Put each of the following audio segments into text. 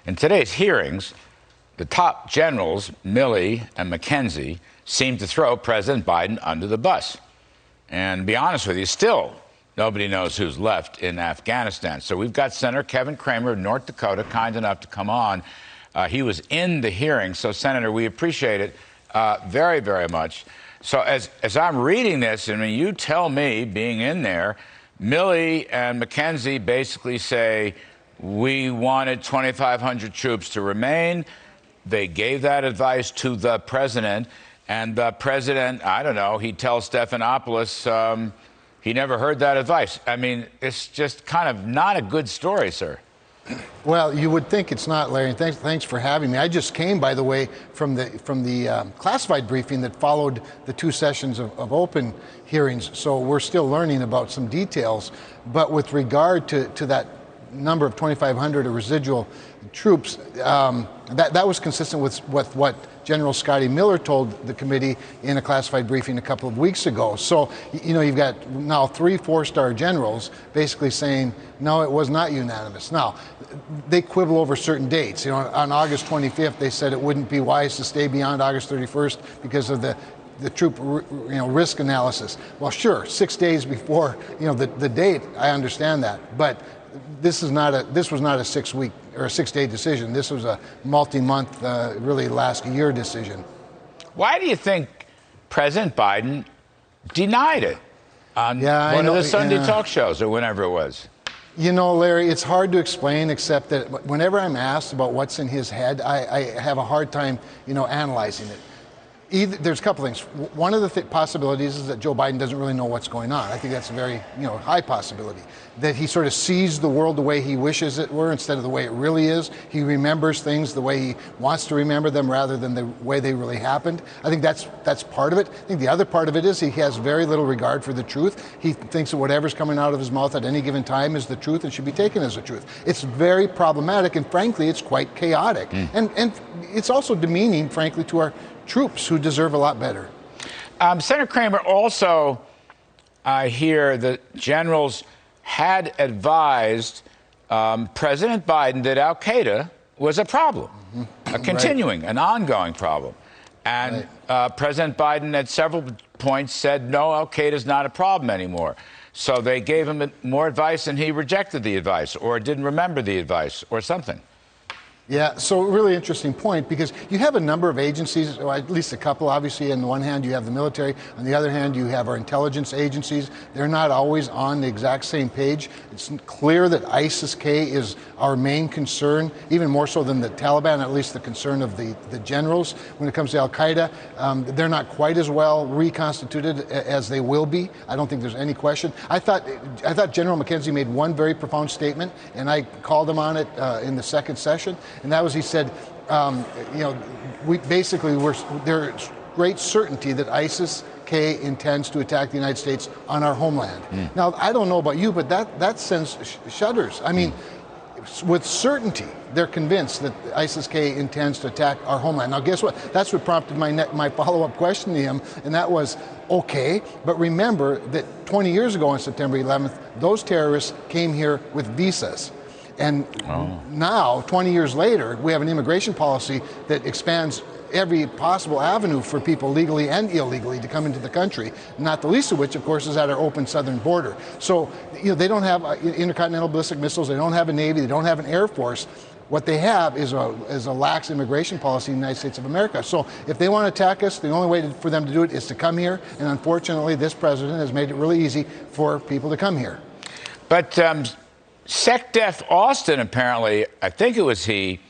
In today's hearings, the top generals, Milley and McKenzie, seem to throw President Biden under the bus. And to be honest with you, still, nobody knows who's left in Afghanistan. So we've got Senator Kevin Cramer of North Dakota, kind enough to come on. He was in the hearing. So, Senator, we appreciate it very, very much. So as I'm reading this, I mean, you tell me, being in there, Milley and McKenzie basically say, we wanted 2,500 troops to remain. They gave that advice to the president. And the president, I don't know, he tells Stephanopoulos he never heard that advice. I mean, it's just kind of not a good story, sir. Well, you would think it's not, Larry. And thanks for having me. I just came, by the way, from the classified briefing that followed the 2 sessions of open hearings. So we're still learning about some details. But with regard to that number of 2,500 residual troops, that was consistent with what General Scotty Miller told the committee in a classified briefing a couple of weeks ago. So, you know, you've got now 3 4-star generals basically saying, no, it was not unanimous. Now, they quibble over certain dates. You know, on August 25th, they said it wouldn't be wise to stay beyond August 31st because of the troop risk analysis. Well, sure, 6 days before, the date, I understand that. But this was not a 6-week or a 6-day decision. This was a multi-month, really last year decision. Why do you think President Biden denied it on one of the Sunday talk shows or whenever it was? You know, Larry, it's hard to explain, except that whenever I'm asked about what's in his head, I have a hard time, analyzing it. There's a couple things. One of the possibilities is that Joe Biden doesn't really know what's going on. I think that's a very, high possibility. That he sort of sees the world the way he wishes it were instead of the way it really is. He remembers things the way he wants to remember them rather than the way they really happened. I think that's part of it. I think the other part of it is he has very little regard for the truth. He thinks that whatever's coming out of his mouth at any given time is the truth and should be taken as the truth. It's very problematic, and frankly, it's quite chaotic. And it's also demeaning, frankly, to our troops who deserve a lot better. Senator Cramer, also, I hear the generals had advised President Biden that al-Qaeda was a problem, a continuing, an ongoing problem. And President Biden at several points said, no, al-Qaeda is not a problem anymore. So they gave him more advice and he rejected the advice or didn't remember the advice or something. Yeah, so really interesting point, because you have a number of agencies, or at least a couple. Obviously, on the one hand, you have the military. On the other hand, you have our intelligence agencies. They're not always on the exact same page. It's clear that ISIS-K is our main concern, even more so than the Taliban, at least the concern of the generals. When it comes to al-Qaeda, they're not quite as well reconstituted as they will be. I don't think there's any question. I thought General McKenzie made one very profound statement, and I called him on it in the second session. And that was, he said, there's great certainty that ISIS-K intends to attack the United States on our homeland. Now, I don't know about you, but that sends shudders. I mean, with certainty, they're convinced that ISIS-K intends to attack our homeland. Now, guess what? That's what prompted my follow-up question to him, and that was, okay, but remember that 20 years ago on September 11th, those terrorists came here with visas. And now, 20 years later, we have an immigration policy that expands every possible avenue for people legally and illegally to come into the country, not the least of which, of course, is at our open southern border. So, they don't have intercontinental ballistic missiles, they don't have a Navy, they don't have an Air Force. What they have is a lax immigration policy in the United States of America. So if they want to attack us, the only way for them to do it is to come here. And unfortunately, this president has made it really easy for people to come here. But SecDef Austin, apparently, I think it was he,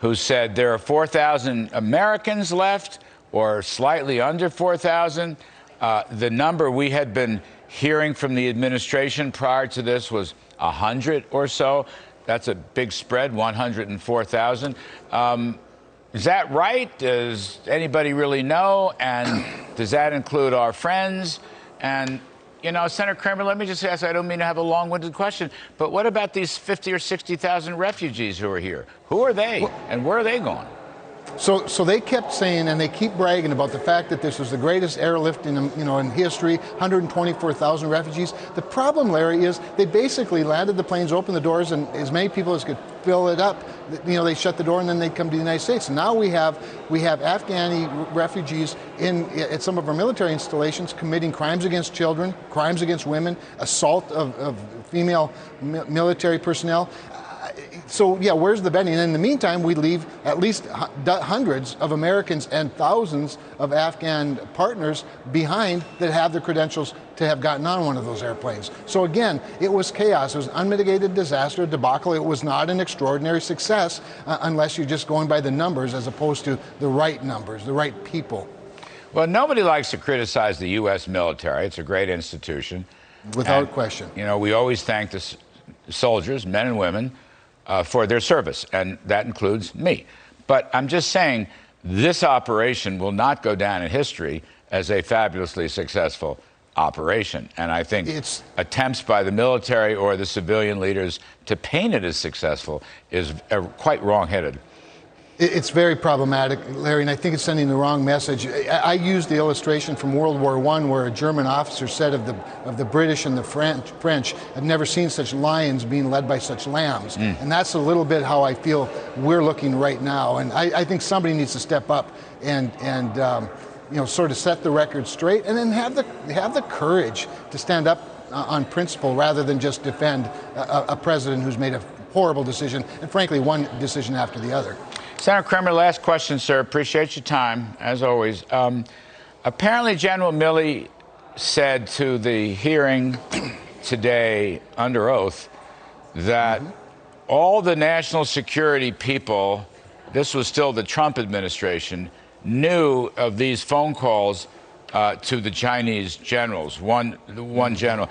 who said there are 4,000 Americans left, or slightly under 4,000. The number we had been hearing from the administration prior to this was 100 or so. That's a big spread, 104,000. Is that right? Does anybody really know? And does that include our friends? And Senator Cramer, let me just ask, I don't mean to have a long-winded question, but what about these 50 or 60,000 refugees who are here? Who are they, and where are they going? So they kept saying, and they keep bragging about the fact that this was the greatest airlift in history, 124,000 refugees. The problem, Larry, is they basically landed the planes, opened the doors, and as many people as could fill it up, they shut the door, and then they'd come to the United States. And now we have Afghani refugees at some of our military installations committing crimes against children, crimes against women, assault of female military personnel. So, yeah, where's the betting? And in the meantime, we leave at least hundreds of Americans and thousands of Afghan partners behind that have the credentials to have gotten on one of those airplanes. So again, it was chaos. It was unmitigated disaster, debacle. It was not an extraordinary success unless you're just going by the numbers as opposed to the right numbers, the right people. Well, nobody likes to criticize the U.S. military. It's a great institution. Without question. We always thank the soldiers, men and women, for their service, and that includes me. But I'm just saying this operation will not go down in history as a fabulously successful operation. And I think attempts by the military or the civilian leaders to paint it as successful is quite wrong-headed. It's very problematic, Larry, and I think it's sending the wrong message. I used the illustration from World War I where a German officer said of the British and the French, I've never seen such lions being led by such lambs. And that's a little bit how I feel we're looking right now. And I think somebody needs to step up and sort of set the record straight, and then have the courage to stand up on principle rather than just defend a president who's made a horrible decision, and frankly, one decision after the other. Senator Cramer, last question, sir. Appreciate your time, as always. Apparently, General Milley said to the hearing today under oath that all the national security people, this was still the Trump administration, knew of these phone calls to the Chinese generals. One general,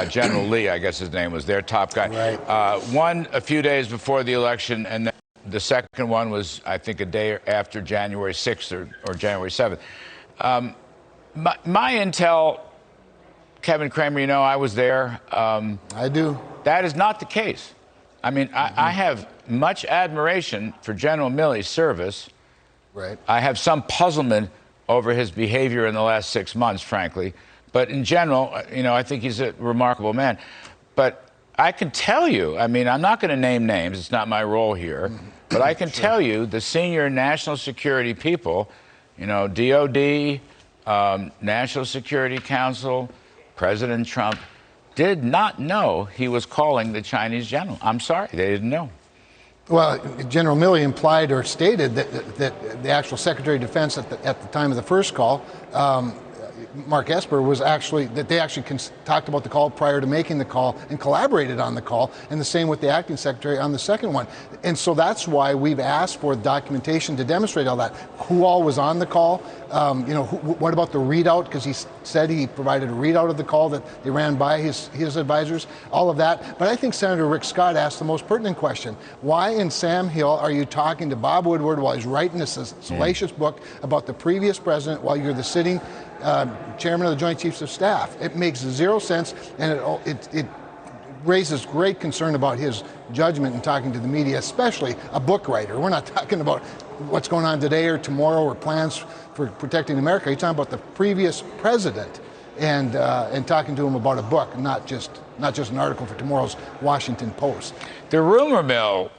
General Lee, I guess his name was, their top guy. Right. One a few days before the election, and then the second one was, I think, a day after January 6th or January 7th. My intel, Kevin Cramer, I was there. I do. That is not the case. I mean, I have much admiration for General Milley's service. Right. I have some puzzlement over his behavior in the last 6 months, frankly. But in general, I think he's a remarkable man. But I can tell you, I mean, I'm not going to name names. It's not my role here. But I can tell you the senior national security people, DOD, National Security Council, President Trump, did not know he was calling the Chinese general. I'm sorry, they didn't know. Well, General Milley implied or stated that the actual Secretary of Defense at the time of the first call, Mark Esper, was that they actually talked about the call prior to making the call and collaborated on the call, and the same with the acting secretary on the second one. And so that's why we've asked for documentation to demonstrate all that. Who all was on the call? What about the readout? Because he said he provided a readout of the call that they ran by his advisors, all of that. But I think Senator Rick Scott asked the most pertinent question. Why in Sam Hill are you talking to Bob Woodward while he's writing this salacious book about the previous president while you're the sitting chairman of the Joint Chiefs of Staff? It makes zero sense, and it raises great concern about his judgment in talking to the media, especially a book writer. We're not talking about what's going on today or tomorrow or plans for protecting America. You're talking about the previous president and talking to him about a book, not just an article for tomorrow's Washington Post. The rumor mill,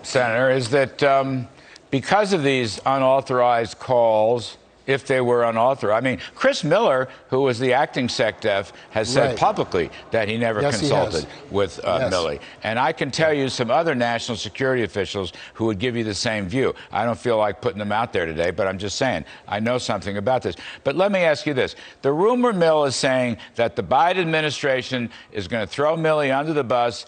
Senator, is that because of these unauthorized calls, if they were unauthorized. I mean, Chris Miller, who was the acting SecDef, has said publicly that he never consulted with Milley. And I can tell you some other national security officials who would give you the same view. I don't feel like putting them out there today, but I'm just saying, I know something about this. But let me ask you this. The rumor mill is saying that the Biden administration is going to throw Milley under the bus,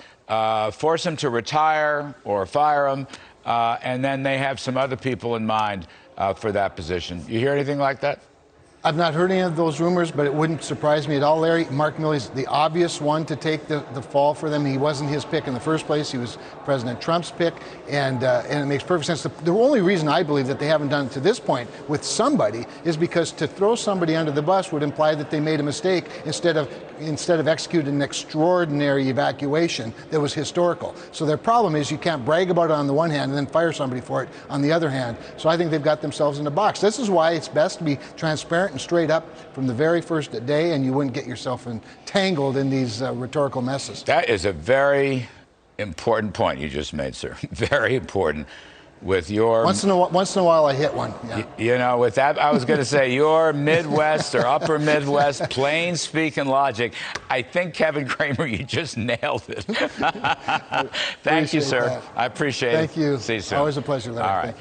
force him to retire or fire him, and then they have some other people in mind for that position. You hear anything like that? I've not heard any of those rumors, but it wouldn't surprise me at all, Larry. Mark Milley's the obvious one to take the fall for them. He wasn't his pick in the first place. He was President Trump's pick, and it makes perfect sense. The only reason I believe that they haven't done it to this point with somebody is because to throw somebody under the bus would imply that they made a mistake instead of executing an extraordinary evacuation that was historical. So their problem is you can't brag about it on the one hand and then fire somebody for it on the other hand. So I think they've got themselves in a box. This is why it's best to be transparent and straight up from the very first day, and you wouldn't get yourself entangled in these rhetorical messes. That is a very important point you just made, sir. Very important. With your once in a while I hit one. Yeah. You know, with that, I was going to say your Midwest or Upper Midwest plain speaking logic. I think, Kevin Cramer, you just nailed it. Thank you, sir. That. I appreciate it. Thank you. See you soon. Always a pleasure, Larry. All right.